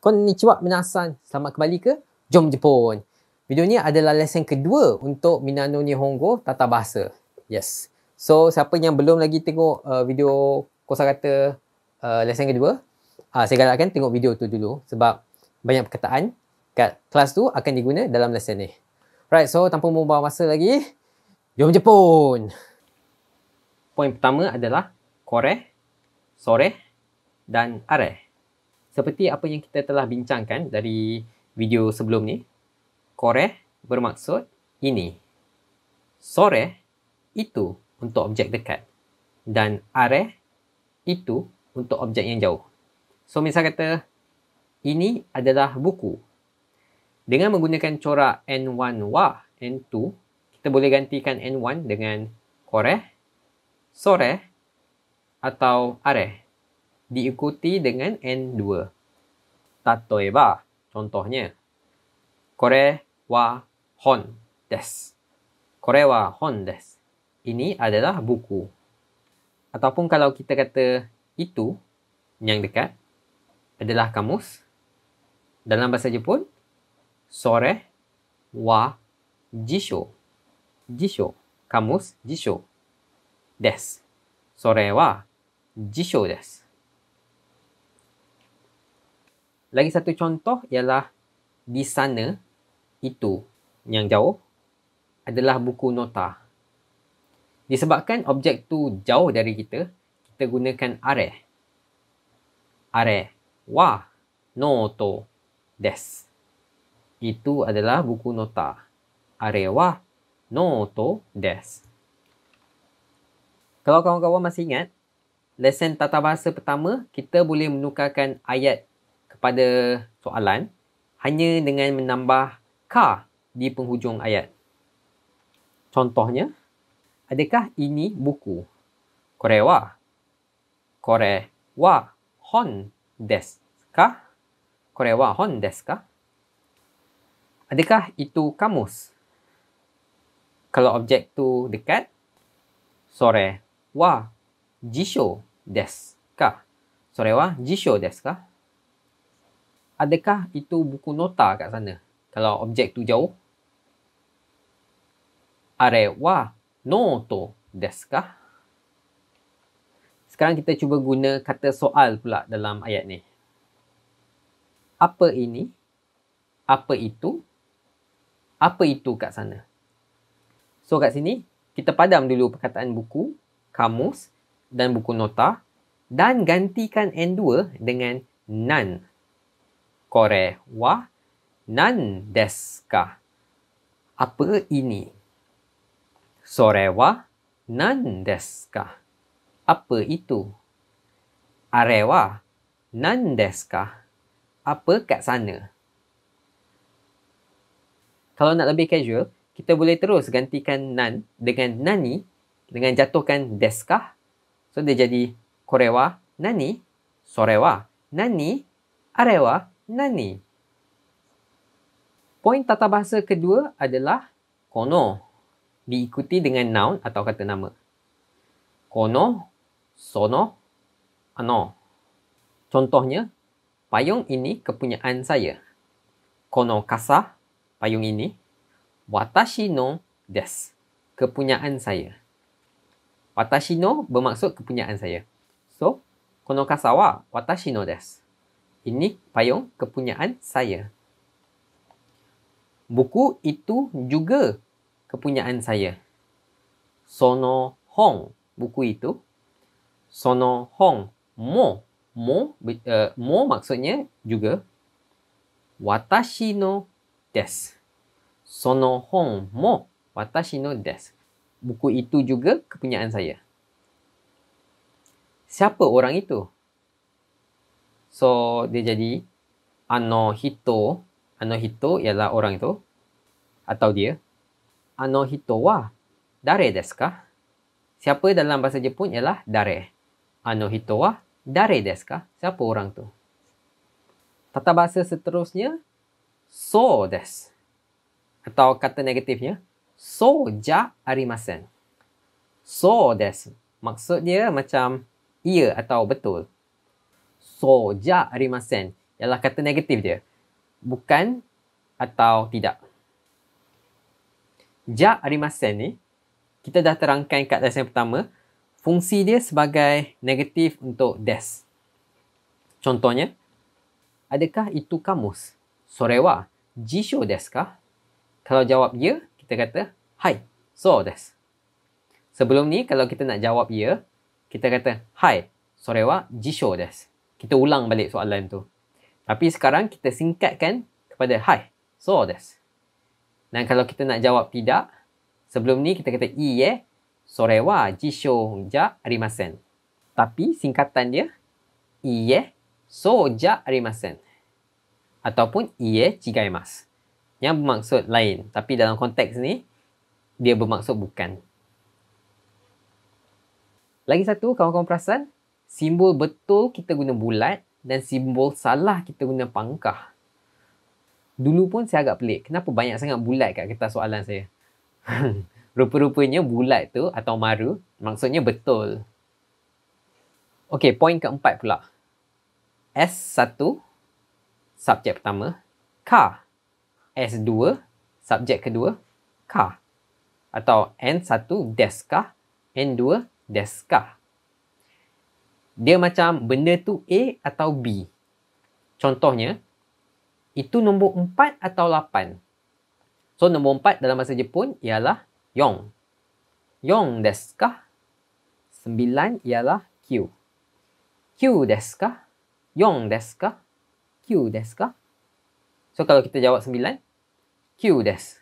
Konnichiwa minasan. Selamat kembali ke Jom Jepun. Video ni adalah lesen kedua untuk Minano Nihongo Tata Bahasa. Yes. So, siapa yang belum lagi tengok video kosakata lesen kedua, saya galakkan tengok video tu dulu sebab banyak perkataan kat kelas tu akan diguna dalam lesen ni. Right, so tanpa membuang masa lagi, Jom Jepun. Poin pertama adalah kore, sore dan are. Seperti apa yang kita telah bincangkan dari video sebelum ni, kore bermaksud ini. Sore itu untuk objek dekat. Dan are itu untuk objek yang jauh. So misal kata, ini adalah buku. Dengan menggunakan corak N1 wa, N2, kita boleh gantikan N1 dengan kore, sore atau are. Diikuti dengan N2. Tatoeba, contohnya. Kore wa hon desu. Kore wa hon desu. Ini adalah buku. Ataupun kalau kita kata itu, yang dekat, adalah kamus. Dalam bahasa Jepun, sore wa jisho. Jisho, kamus, jisho desu. Sore wa jisho desu. Lagi satu contoh ialah di sana, itu, yang jauh, adalah buku nota. Disebabkan objek tu jauh dari kita, kita gunakan are. Are wa noto desu. Itu adalah buku nota. Are wa noto desu. Kalau kawan-kawan masih ingat, lesen tata bahasa pertama, kita boleh menukarkan ayat kepada soalan hanya dengan menambah ka di penghujung ayat. Contohnya, adakah ini buku? Kore wa hon desu ka? Kore wa hon desu ka? Adakah itu kamus? Kalau objek tu dekat, sore wa jisho desu ka? Sore wa jisho desu ka? Adakah itu buku nota kat sana? Kalau objek tu jauh. Are wa noto desu ka? Sekarang kita cuba guna kata soal pula dalam ayat ni. Apa ini? Apa itu? Apa itu kat sana? So kat sini, kita padam dulu perkataan buku, kamus dan buku nota dan gantikan N2 dengan nan. Kore wa nan desu ka? Apa ini? Sore wa nan desu ka? Apa itu? Are wa nan desu ka? Apa kat sana? Kalau nak lebih casual, kita boleh terus gantikan nan dengan nani dengan jatuhkan desu ka? So dia jadi kore wa nani? Sore wa nani? Are wa nani? Poin tata bahasa kedua adalah kono, diikuti dengan noun atau kata nama. Kono, sono, ano. Contohnya, payung ini kepunyaan saya. Kono kasa, payung ini, watashi no desu, kepunyaan saya. Watashi no bermaksud kepunyaan saya. So, kono kasa wa watashi no desu. Ini payung kepunyaan saya. Buku itu juga kepunyaan saya. Sono hon, buku itu. Sono hon mo. Mo maksudnya juga. Watashi no desu. Sono hon mo watashi no desu. Buku itu juga kepunyaan saya. Siapa orang itu? So, dia jadi ano hito. Ano hito ialah orang itu. Atau dia. Ano hito wa dare desu ka? Siapa dalam bahasa Jepun ialah dare. Ano hito wa dare desu ka? Siapa orang tu? Tata bahasa seterusnya, so desu. Atau kata negatifnya, so ja arimasen. So desu. Maksud dia macam iya atau betul. So ja arimasen. ialah kata negatif dia. Bukan atau tidak. Ja arimasen ni, kita dah terangkan kat lesson pertama, fungsi dia sebagai negatif untuk des. Contohnya, adakah itu kamus? Sore wa jisho desu ka? Kalau jawab ya, kita kata hai, so desu. Sebelum ni, kalau kita nak jawab ya, kita kata hai, sore wa jisho desu. Kita ulang balik soalan tu. Tapi sekarang kita singkatkan kepada hai, so desu. Dan kalau kita nak jawab tidak, sebelum ni kita kata iye, sore wa jisho ja arimasen. Tapi singkatan dia iye, so ja arimasen. Ataupun iye chigaimasu. Yang bermaksud lain. Tapi dalam konteks ni, dia bermaksud bukan. Lagi satu, kawan-kawan perasan, simbol betul kita guna bulat dan simbol salah kita guna pangkah. Dulu pun saya agak pelik. Kenapa banyak sangat bulat kat kertas soalan saya? Rupa-rupanya bulat tu atau maru maksudnya betul. Okey, poin keempat pula. S1, subjek pertama. Ka. S2, subjek kedua. Ka. Atau N1, desu ka. N2, desu ka. Dia macam benda tu A atau B. Contohnya, itu nombor 4 atau 8. So, nombor 4 dalam bahasa Jepun ialah yong. Yong desu ka? 9 ialah Q. Q desu ka? Yong desu ka? Q desu ka? So, kalau kita jawab 9, Q desu.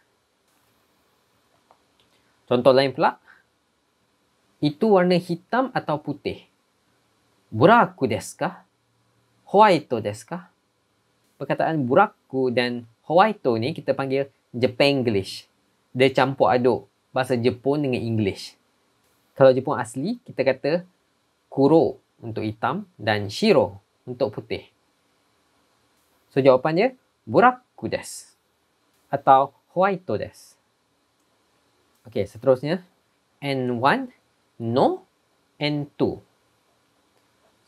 Contoh lain pula. Itu warna hitam atau putih? Buraku desu ka? Howaito desu ka? Perkataan buraku dan howaito ni kita panggil Japanglish. Dia campur aduk bahasa Jepun dengan English. Kalau Jepun asli, kita kata kuro untuk hitam dan shiro untuk putih. So jawapannya buraku desu atau howaito desu. Okey, seterusnya N1 no N2.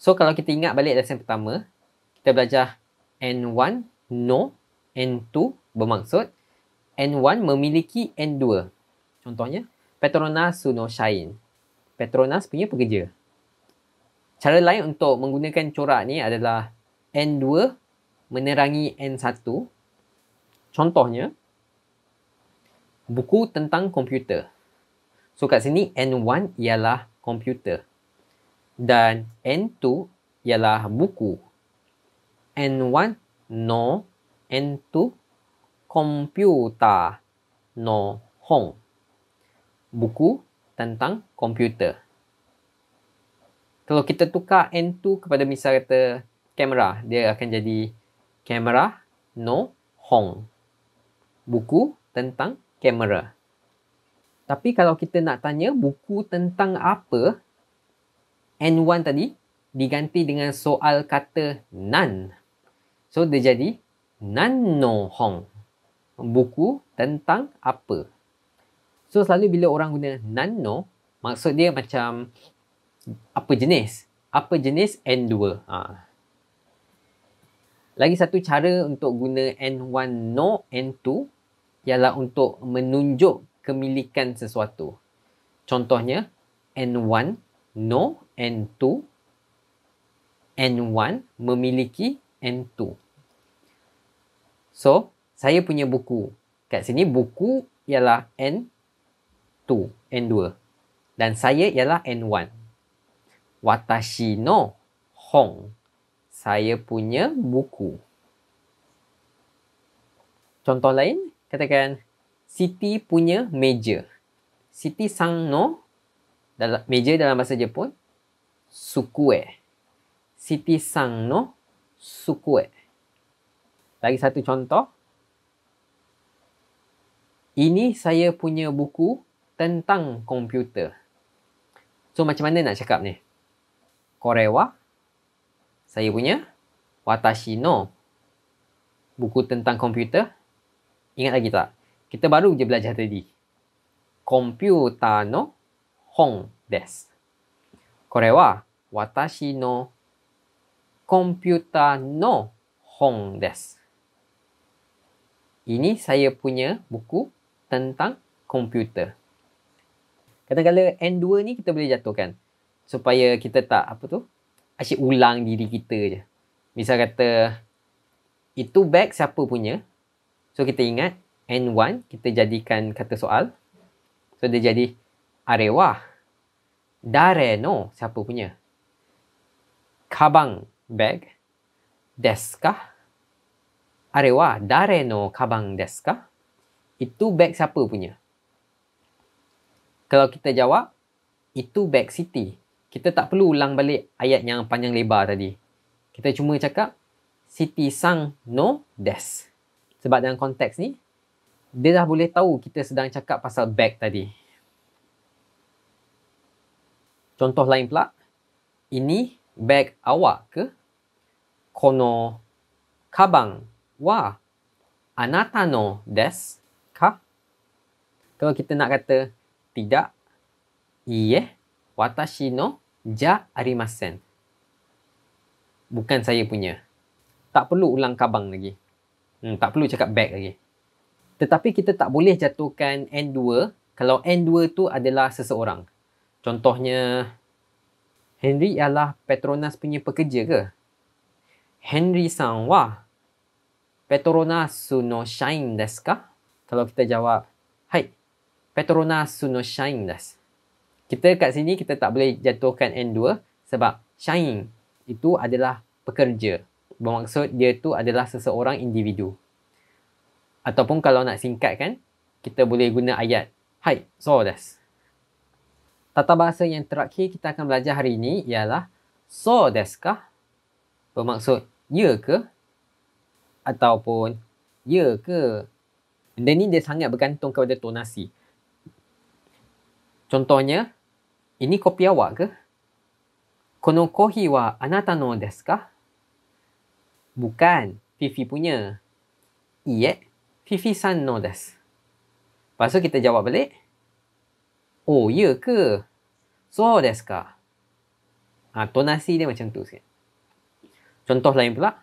So, kalau kita ingat balik lesson pertama, kita belajar N1, no, N2 bermaksud N1 memiliki N2. Contohnya, Petronas no shain. Petronas punya pekerja. Cara lain untuk menggunakan corak ni adalah N2 menerangi N1. Contohnya, buku tentang komputer. So, kat sini N1 ialah komputer. Dan N2 ialah buku. N1 no N2 komputer no hon. Buku tentang komputer. Kalau kita tukar N2 kepada misal kata kamera, dia akan jadi kamera no hon. Buku tentang kamera. Tapi kalau kita nak tanya buku tentang apa, N1 tadi diganti dengan soal kata nan. So, dia jadi nan no hon. Buku tentang apa. So, selalu bila orang guna nan no, maksud dia macam apa jenis. Apa jenis N2. Lagi satu cara untuk guna N1 no N2 ialah untuk menunjuk kemilikan sesuatu. Contohnya, N1 no N2. N1 memiliki N2. So, saya punya buku. Kat sini buku ialah N2. N2. Dan saya ialah N1. Watashi no hon. Saya punya buku. Contoh lain, katakan Siti punya meja. Siti sang no meja dalam bahasa Jepun sukue. Siti sang no sukue. Lagi satu contoh. Ini saya punya buku tentang komputer. So, macam mana nak cakap ni? Kore wa saya punya. Watashi no buku tentang komputer. Ingat lagi tak? Kita baru je belajar tadi. Komputer no hon desu. Kore wa watashi no komputer no hong desu. Ini saya punya buku tentang komputer. Kadang-kadang N2 ni kita boleh jatuhkan supaya kita tak asyik ulang diri kita je. Misal kata itu beg siapa punya? So kita ingat N1 kita jadikan kata soal. So dia jadi arewa dare no siapa punya? Kabang bag desu ka? Arewa dare no kabang desu ka? Itu beg siapa punya? Kalau kita jawab, itu beg Siti. Kita tak perlu ulang balik ayat yang panjang lebar tadi. Kita cuma cakap, Siti sang no desu. Sebab dalam konteks ni, dia dah boleh tahu kita sedang cakap pasal beg tadi. Contoh lain pula, ini beg awak ke? Kono kabang wa anata no desu ka? Kalau kita nak kata, tidak, iye, watashi no ja arimasen. Bukan saya punya. Tak perlu ulang kabang lagi. Tak perlu cakap bag lagi. Tetapi kita tak boleh jatuhkan N2 kalau N2 tu adalah seseorang. Contohnya, Henry ialah Petronas punya pekerja ke? Henry-san wa Petronasu no shain desu ka? Kalau kita jawab, hai, Petronasu no shain desu. Kita kat sini kita tak boleh jatuhkan N2 sebab shain itu adalah pekerja. Bermaksud dia tu adalah seseorang individu. Ataupun kalau nak singkatkan, kita boleh guna ayat hai, so desu. Tata bahasa yang terakhir kita akan belajar hari ini ialah so desu ka? Bermaksud ya ke? Ataupun ya ke? Benda ni dia sangat bergantung kepada tonasi. Contohnya, ini kopi awak ke? Kono kohi wa anata no desu ka? Bukan, Fifi punya. Iye, Fifi-san no desu. Lepas tu kita jawab balik. Oh, ya ke? So desu ka? Tonasi dia macam tu sikit. Contoh lain pula.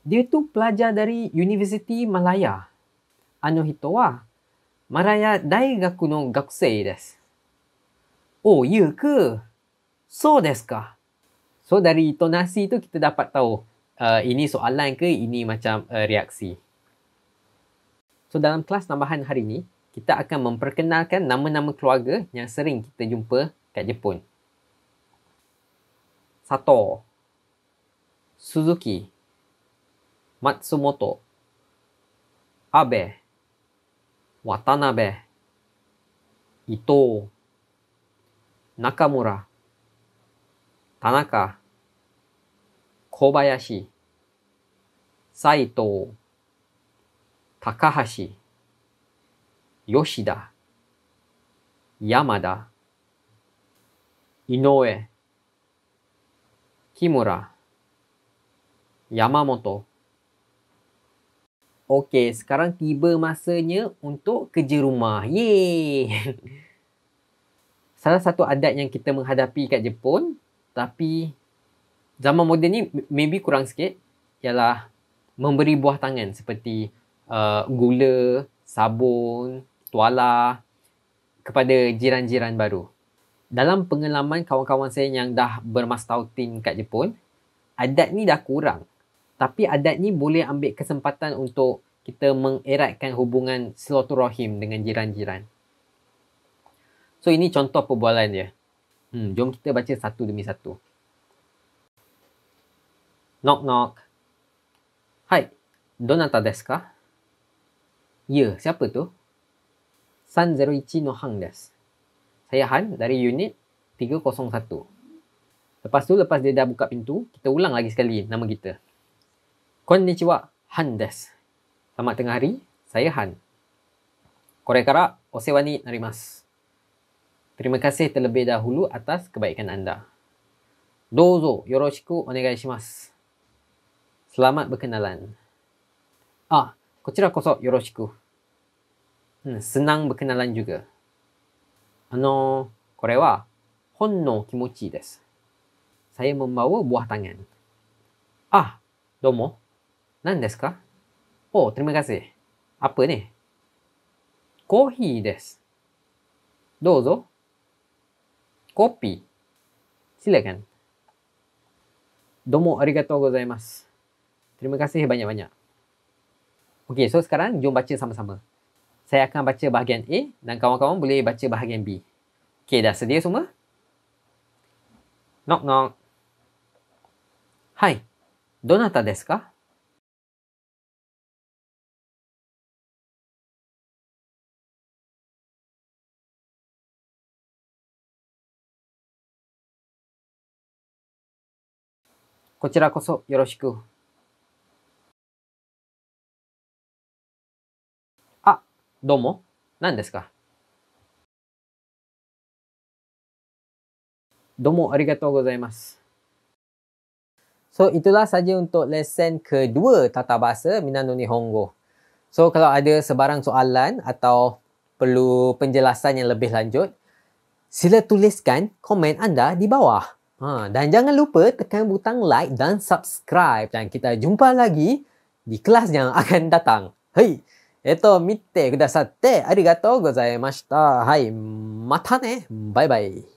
Dia tu pelajar dari Universiti Malaya. Ano hito wa Maraya Daigaku no gakusei desu. Oh, ya ke? So desu ka? So, dari tonasi tu kita dapat tahu ini soalan ke, ini macam reaksi. So, dalam kelas tambahan hari ini, kita akan memperkenalkan nama-nama keluarga yang sering kita jumpa kat Jepun. Sato, Suzuki, Matsumoto, Abe, Watanabe, Ito, Nakamura, Tanaka, Kobayashi, Saito, Takahashi, Yoshida, Yamada, Inoue, Kimura, Yamamoto. Okey, sekarang tiba masanya untuk kerja rumah. Yeay! Salah satu adat yang kita menghadapi kat Jepun, tapi zaman moden ni maybe kurang sikit, ialah memberi buah tangan seperti gula, sabun, tuala kepada jiran-jiran baru. Dalam pengalaman kawan-kawan saya yang dah bermastautin kat Jepun, adat ni dah kurang. Tapi adat ni boleh ambil kesempatan untuk kita mengeratkan hubungan silaturahim dengan jiran-jiran. So, ini contoh perbualan dia. Jom kita baca satu demi satu. Knock knock. Hai, donata desu ka? Ya, siapa tu? San 01 no Han desu. Saya Han dari unit 301. Lepas tu, lepas dia dah buka pintu, kita ulang lagi sekali nama kita. Konnichiwa, Han desu. Selamat tengah hari, saya Han. Kore kara osewa ni narimasu. Terima kasih terlebih dahulu atas kebaikan anda. Dozo yoroshiku onegai shimasu. Selamat berkenalan. Kochira koso yoroshiku. Senang berkenalan juga. Kore wa hon no kimochi desu. Saya membawa buah tangan. Domo. 何ですか? Oh, terima kasih. Apa ni? Kohi desu. Dozo. Kopi. Silakan. Domo arigatou gozaimasu. Terima kasih banyak-banyak. Okey, so sekarang jom baca sama-sama. Saya akan baca bahagian A dan kawan-kawan boleh baca bahagian B. Okey, dah sedia semua? Knock knock. Hai. Donata desu ka? Kochira koso yoroshiku. Ah, domo. Nan desu ka? Domo arigatou gozaimasu. So, itulah saja untuk lesen kedua tata bahasa Minano Nihongo. So, kalau ada sebarang soalan atau perlu penjelasan yang lebih lanjut, sila tuliskan komen anda di bawah. Dan jangan lupa tekan butang like dan subscribe. Dan kita jumpa lagi di kelas yang akan datang. Hai, mite kudasatte arigatou gozaimashita. Hai, mata ne. Bye bye.